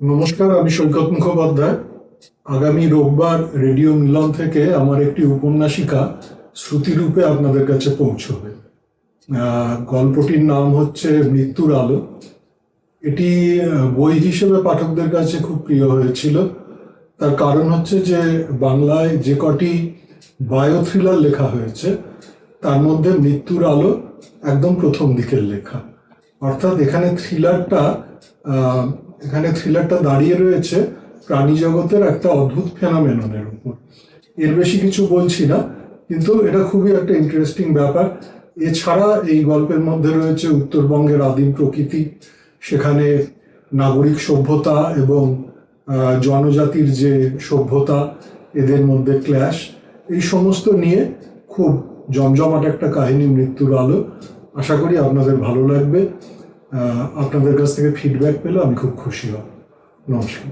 নমস্কার, আমি সৈকত মুখোপাধ্যায়। আগামী রোববার রেডিও মিলন থেকে আমার একটি উপন্যাসিকা শ্রুতিরূপে আপনাদের কাছে পৌঁছবে। গল্পটির নাম হচ্ছে মৃত্যুর আলো। এটি বই হিসেবে পাঠকদের কাছে খুব প্রিয় হয়েছিল। তার কারণ হচ্ছে যে বাংলায় যে কটি বায়ো থ্রিলার লেখা হয়েছে তার মধ্যে মৃত্যুর আলো একদম প্রথম দিকের লেখা। অর্থাৎ এখানে থ্রিলারটা দাঁড়িয়ে রয়েছে প্রাণী জগতের একটা অদ্ভুত ফেনোমেননের উপর। এর বেশি কিছু বলছি না, কিন্তু এটা খুবই একটা ইন্টারেস্টিং ব্যাপার। এছাড়া এই গল্পের মধ্যে রয়েছে উত্তরবঙ্গের আদিম প্রকৃতি, সেখানে নাগরিক সভ্যতা এবং জনজাতির যে সভ্যতা, এদের মধ্যে ক্ল্যাশ, এই সমস্ত নিয়ে খুব জমজমাট একটা কাহিনী মৃত্যুর আলো। আশা করি আপনাদের ভালো লাগবে। আপনাদের কাছ থেকে ফিডব্যাক পেলে আমি খুব খুশি হব। নমস্কার।